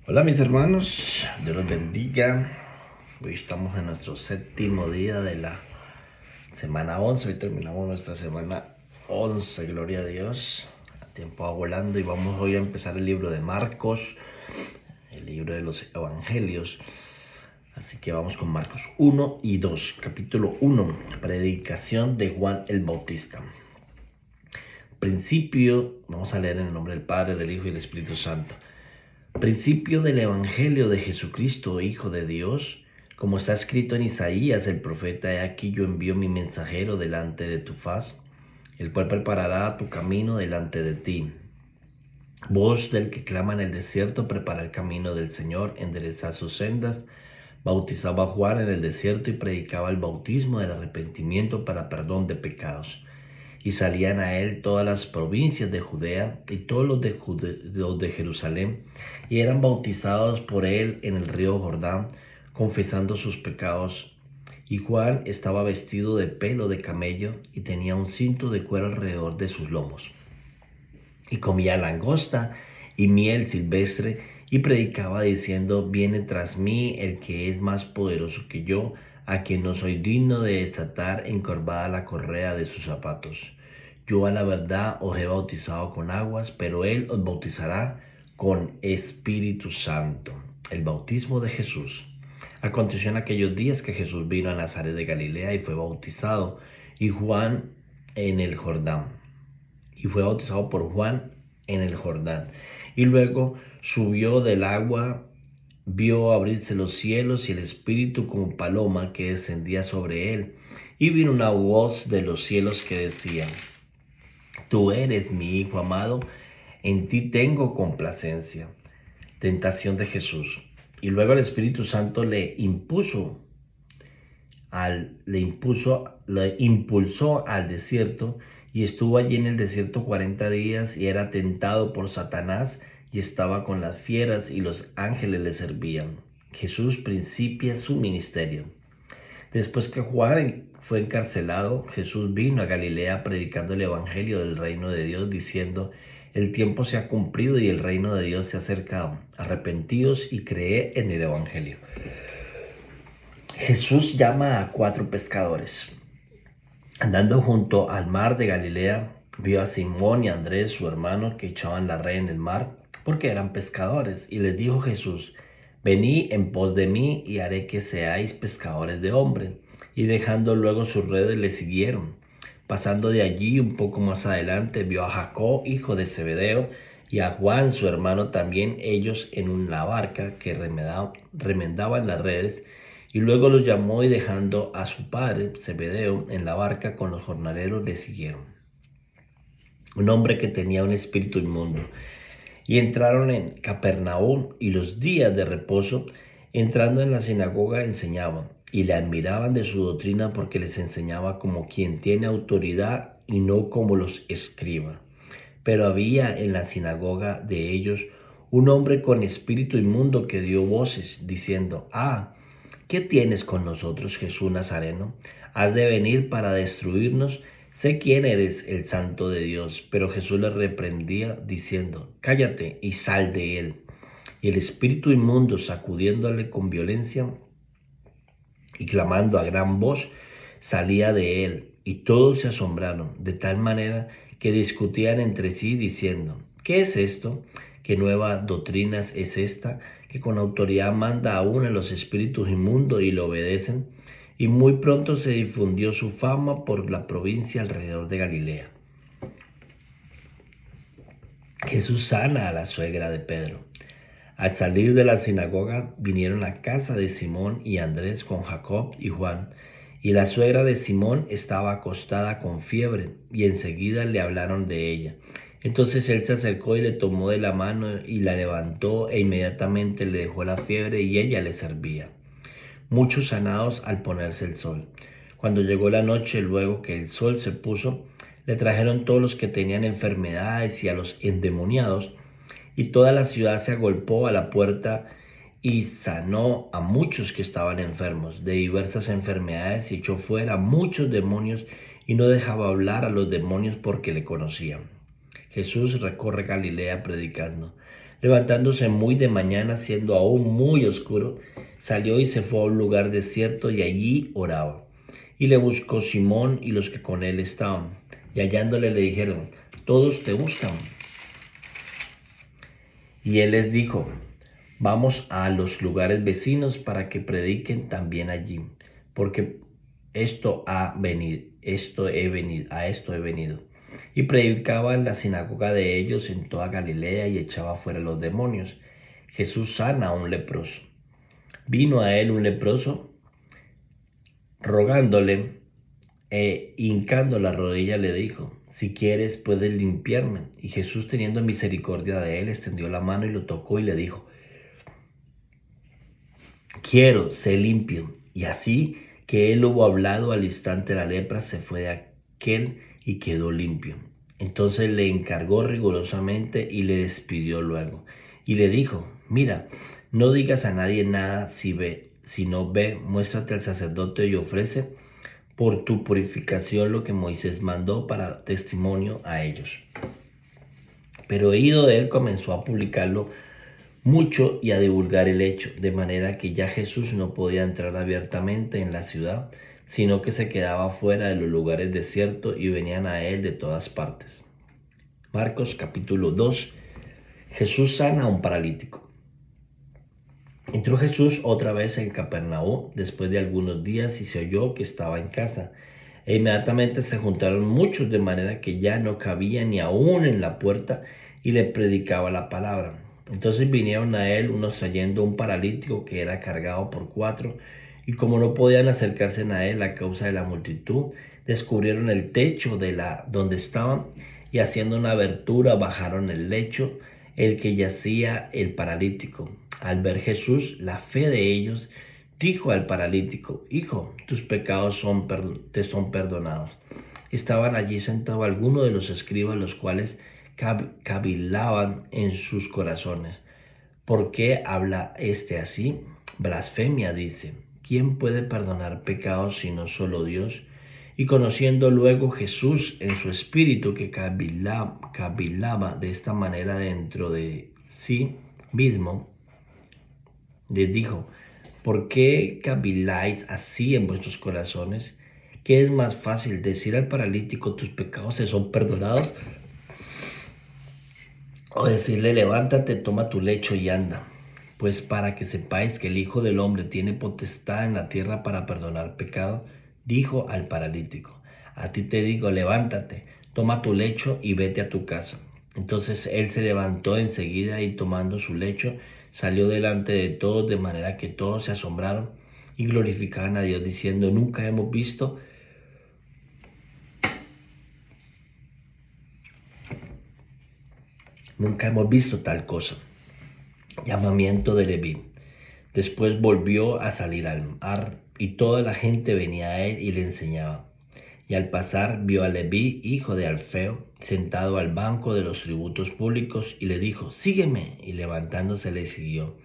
Hola mis hermanos, Dios los bendiga. Hoy estamos en nuestro séptimo día de la semana 11. Hoy terminamos nuestra semana 11, gloria a Dios. El tiempo va volando y vamos hoy a empezar el libro de Marcos, el libro de los Evangelios. Así que vamos con Marcos 1 y 2. Capítulo 1, predicación de Juan el Bautista. Principio, vamos a leer en el nombre del Padre, del Hijo y del Espíritu Santo. Principio del Evangelio de Jesucristo, Hijo de Dios, como está escrito en Isaías el profeta: He aquí yo envío mi mensajero delante de tu faz, el cual preparará tu camino delante de ti. Voz del que clama en el desierto: prepara el camino del Señor, enderezad sus sendas. Bautizaba a Juan en el desierto y predicaba el bautismo del arrepentimiento para perdón de pecados. Y salían a él todas las provincias de Judea y todos los de Jerusalén, y eran bautizados por él en el río Jordán, confesando sus pecados. Y Juan estaba vestido de pelo de camello y tenía un cinto de cuero alrededor de sus lomos. Y comía langosta y miel silvestre, y predicaba diciendo: Viene tras mí el que es más poderoso que yo, a quien no soy digno de desatar encorvada la correa de sus zapatos. Yo a la verdad os he bautizado con aguas, pero él os bautizará con Espíritu Santo. El bautismo de Jesús. Aconteció en aquellos días que Jesús vino a Nazaret de Galilea y fue bautizado, y Juan en el Jordán. Y fue bautizado por Juan en el Jordán. Y luego subió del agua, vio abrirse los cielos y el Espíritu como paloma que descendía sobre él. Y vino una voz de los cielos que decía: Tú eres mi Hijo amado, en ti tengo complacencia. Tentación de Jesús. Y luego el Espíritu Santo le impulsó al desierto, y estuvo allí en el desierto 40 días y era tentado por Satanás, y estaba con las fieras y los ángeles le servían. Jesús principia su ministerio. Después que Juan fue encarcelado, Jesús vino a Galilea predicando el evangelio del reino de Dios, diciendo: El tiempo se ha cumplido y el reino de Dios se ha acercado. Arrepentíos y creed en el evangelio. Jesús llama a 4 pescadores. Andando junto al mar de Galilea, vio a Simón y a Andrés, su hermano, que echaban la red en el mar, porque eran pescadores. Y les dijo Jesús: Venid en pos de mí, y haré que seáis pescadores de hombres. Y dejando luego sus redes, le siguieron. Pasando de allí un poco más adelante, vio a Jacob, hijo de Zebedeo, y a Juan, su hermano también, ellos en una barca que remendaban las redes. Y luego los llamó, y dejando a su padre Zebedeo en la barca con los jornaleros, le siguieron. Un hombre que tenía un espíritu inmundo. Y entraron en Capernaum, y los días de reposo, entrando en la sinagoga, enseñaban. Y le admiraban de su doctrina, porque les enseñaba como quien tiene autoridad y no como los escribas. Pero había en la sinagoga de ellos un hombre con espíritu inmundo que dio voces, diciendo: ¿Qué tienes con nosotros, Jesús Nazareno? ¿Has de venir para destruirnos? Sé quién eres, el Santo de Dios. Pero Jesús le reprendía, diciendo: Cállate y sal de él. Y el espíritu inmundo, sacudiéndole con violencia y clamando a gran voz, salía de él. Y todos se asombraron, de tal manera que discutían entre sí, diciendo: ¿Qué es esto? ¿Qué nueva doctrina es esta? Que con autoridad manda aún a los espíritus inmundos y le obedecen. Y muy pronto se difundió su fama por la provincia alrededor de Galilea. Jesús sana a la suegra de Pedro. Al salir de la sinagoga, vinieron a casa de Simón y Andrés con Jacob y Juan. Y la suegra de Simón estaba acostada con fiebre, y enseguida le hablaron de ella. Entonces él se acercó y le tomó de la mano y la levantó, e inmediatamente le dejó la fiebre, y ella le servía. Muchos sanados al ponerse el sol. Cuando llegó la noche, luego que el sol se puso, le trajeron todos los que tenían enfermedades y a los endemoniados, y toda la ciudad se agolpó a la puerta, y sanó a muchos que estaban enfermos de diversas enfermedades, y echó fuera muchos demonios, y no dejaba hablar a los demonios porque le conocían. Jesús recorre Galilea predicando: Levantándose muy de mañana, siendo aún muy oscuro, salió y se fue a un lugar desierto y allí oraba. Y le buscó Simón y los que con él estaban. Y hallándole le dijeron: todos te buscan. Y él les dijo: vamos a los lugares vecinos para que prediquen también allí, porque a esto he venido. Y predicaba en la sinagoga de ellos en toda Galilea y echaba fuera los demonios. Jesús sana a un leproso. Vino a él un leproso, rogándole hincando la rodilla le dijo: si quieres puedes limpiarme. Y Jesús, teniendo misericordia de él, extendió la mano y lo tocó y le dijo: quiero, sé limpio. Y así que él hubo hablado, al instante la lepra se fue de aquel y quedó limpio. Entonces le encargó rigurosamente y le despidió luego. Y le dijo: mira, no digas a nadie nada, si no ve, muéstrate al sacerdote y ofrece por tu purificación lo que Moisés mandó para testimonio a ellos. Pero oído de él, comenzó a publicarlo mucho y a divulgar el hecho, de manera que ya Jesús no podía entrar abiertamente en la ciudad, sino que se quedaba fuera de los lugares desiertos y venían a él de todas partes. Marcos capítulo 2. Jesús sana a un paralítico. Entró Jesús otra vez en Capernaum después de algunos días y se oyó que estaba en casa. E inmediatamente se juntaron muchos, de manera que ya no cabía ni aún en la puerta, y le predicaba la palabra. Entonces vinieron a él unos trayendo un paralítico que era cargado por 4, y como no podían acercarse a él a causa de la multitud, descubrieron el techo donde estaban, y haciendo una abertura bajaron el lecho el que yacía el paralítico. Al ver Jesús la fe de ellos, dijo al paralítico: hijo, tus pecados te son perdonados. Estaban allí sentados algunos de los escribas, los cuales cavilaban en sus corazones: ¿por qué habla este así? Blasfemia dice. ¿Quién puede perdonar pecados sino solo Dios? Y conociendo luego Jesús en su espíritu que cavilaba de esta manera dentro de sí mismo, les dijo: ¿por qué caviláis así en vuestros corazones? ¿Qué es más fácil, decir al paralítico: tus pecados te son perdonados? O decirle: levántate, toma tu lecho y anda. Pues para que sepáis que el Hijo del Hombre tiene potestad en la tierra para perdonar pecado, dijo al paralítico: a ti te digo, levántate, toma tu lecho y vete a tu casa. Entonces él se levantó enseguida y tomando su lecho salió delante de todos, de manera que todos se asombraron y glorificaban a Dios diciendo: nunca hemos visto tal cosa. Llamamiento de Leví. Después volvió a salir al mar y toda la gente venía a él y le enseñaba. Y al pasar vio a Leví, hijo de Alfeo, sentado al banco de los tributos públicos, y le dijo: sígueme. Y levantándose le siguió.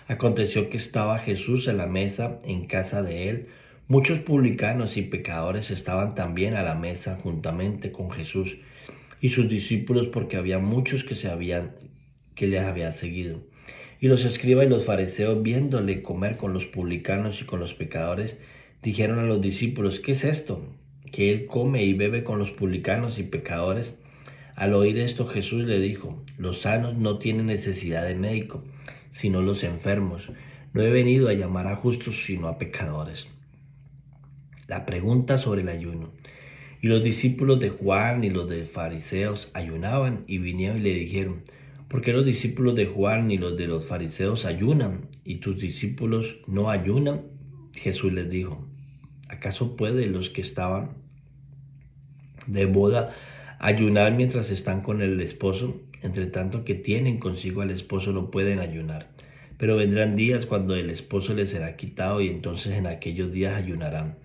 Aconteció que estaba Jesús a la mesa en casa de él. Muchos publicanos y pecadores estaban también a la mesa juntamente con Jesús y sus discípulos, porque había muchos que les habían seguido. Y los escribas y los fariseos, viéndole comer con los publicanos y con los pecadores, dijeron a los discípulos: ¿qué es esto? Que él come y bebe con los publicanos y pecadores. Al oír esto, Jesús le dijo: los sanos no tienen necesidad de médico, sino los enfermos. No he venido a llamar a justos, sino a pecadores. La pregunta sobre el ayuno. Y los discípulos de Juan y los de fariseos ayunaban, y vinieron y le dijeron: ¿por qué los discípulos de Juan y los de los fariseos ayunan, y tus discípulos no ayunan? Jesús les dijo: ¿acaso pueden los que estaban de boda ayunar mientras están con el esposo? Entre tanto que tienen consigo al esposo no pueden ayunar. Pero vendrán días cuando el esposo les será quitado, y entonces en aquellos días ayunarán.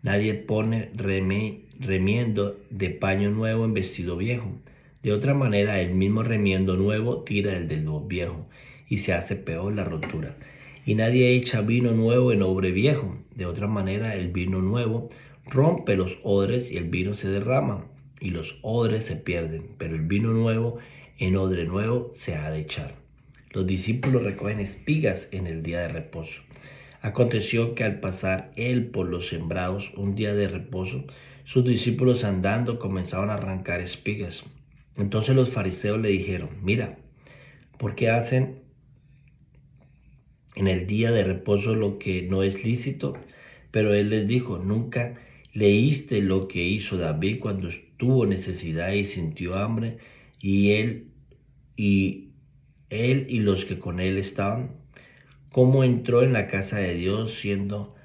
Nadie pone remiendo de paño nuevo en vestido viejo. De otra manera, el mismo remiendo nuevo tira el del viejo, y se hace peor la rotura. Y nadie echa vino nuevo en odre viejo. De otra manera, el vino nuevo rompe los odres y el vino se derrama, y los odres se pierden. Pero el vino nuevo en odre nuevo se ha de echar. los discípulos recogen espigas en el día de reposo. Aconteció que al pasar él por los sembrados un día de reposo, sus discípulos andando comenzaron a arrancar espigas. Entonces los fariseos le dijeron: mira, ¿por qué hacen en el día de reposo lo que no es lícito? Pero él les dijo: ¿nunca leíste lo que hizo David cuando tuvo necesidad y sintió hambre, y él y los que con él estaban? ¿Cómo entró en la casa de Dios siendo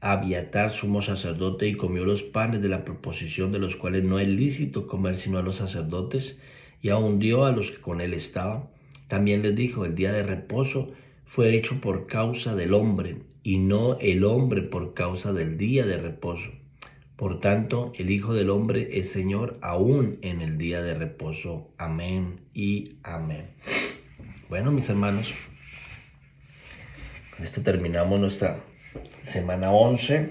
Abiatar sumo sacerdote y comió los panes de la proposición, de los cuales no es lícito comer sino a los sacerdotes, y aun dio a los que con él estaban? También les dijo: el día de reposo fue hecho por causa del hombre, y no el hombre por causa del día de reposo. Por tanto, el Hijo del Hombre es Señor aún en el día de reposo. Amén y amén. Bueno, mis hermanos, con esto terminamos nuestra semana 11.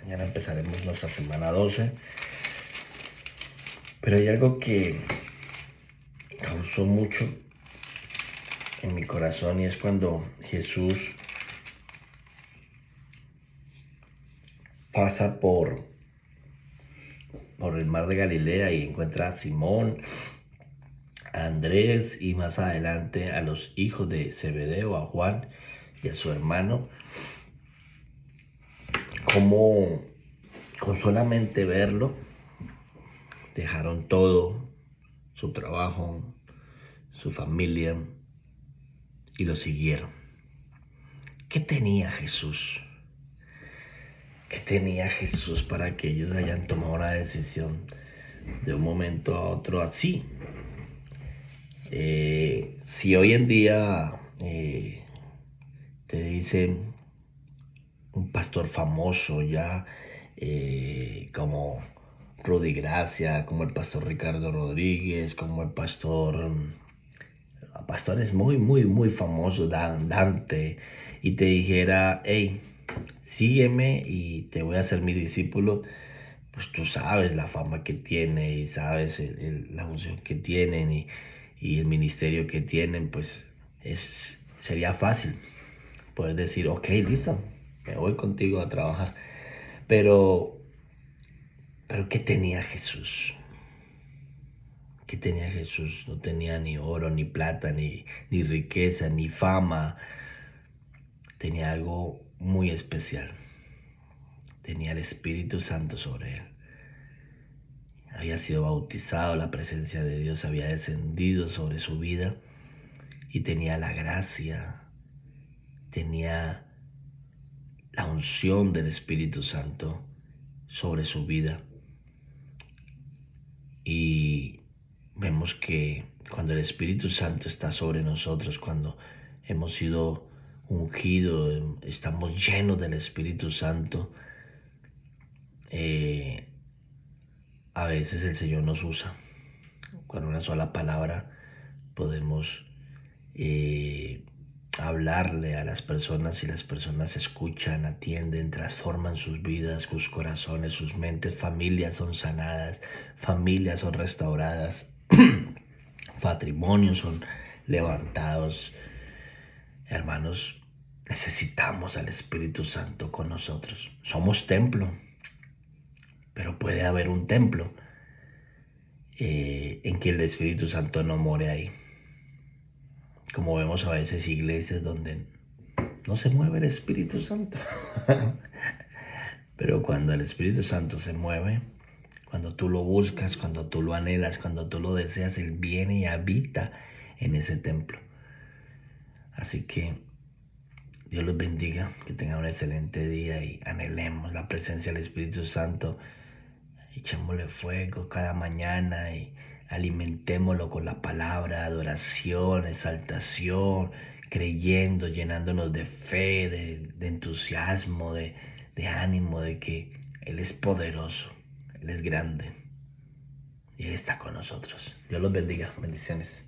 Mañana empezaremos nuestra semana 12. Pero hay algo que causó mucho en mi corazón, y es cuando Jesús pasa por el mar de Galilea y encuentra a Simón, a Andrés y más adelante a los hijos de Zebedeo, a Juan y a su hermano. Como con solamente verlo dejaron todo, su trabajo, su familia, y lo siguieron. ¿Qué tenía Jesús? ¿Qué tenía Jesús para que ellos hayan tomado una decisión de un momento a otro así? Si hoy en día te dicen un pastor famoso ya, como Rudy Gracia, como el pastor Ricardo Rodríguez, como el pastores muy, muy, muy famosos, Dante, y te dijera: hey, sígueme y te voy a hacer mi discípulo, pues tú sabes la fama que tiene y sabes la unción que tienen y el ministerio que tienen, pues sería fácil poder decir: ok, listo, me voy contigo a trabajar. Pero ¿qué tenía Jesús? ¿Qué tenía Jesús? No tenía ni oro, ni plata, ni riqueza, ni fama. Tenía algo muy especial. Tenía el Espíritu Santo sobre él. Había sido bautizado, la presencia de Dios había descendido sobre su vida, y tenía la gracia, tenía la unción del Espíritu Santo sobre su vida. Y vemos que cuando el Espíritu Santo está sobre nosotros, cuando hemos sido ungidos, estamos llenos del Espíritu Santo, a veces el Señor nos usa. Con una sola palabra podemos hablarle a las personas, y las personas escuchan, atienden, transforman sus vidas, sus corazones, sus mentes. Familias son sanadas, familias son restauradas, matrimonios son levantados. Hermanos, necesitamos al Espíritu Santo con nosotros. Somos templo, pero puede haber un templo en que el Espíritu Santo no more ahí. Como vemos a veces iglesias donde no se mueve el Espíritu Santo. Pero cuando el Espíritu Santo se mueve, cuando tú lo buscas, cuando tú lo anhelas, cuando tú lo deseas, Él viene y habita en ese templo. Así que Dios los bendiga, que tengan un excelente día y anhelemos la presencia del Espíritu Santo. Echémosle fuego cada mañana y alimentémoslo con la palabra, adoración, exaltación, creyendo, llenándonos de fe, de entusiasmo, de ánimo, de que Él es poderoso, Él es grande y Él está con nosotros. Dios los bendiga. Bendiciones.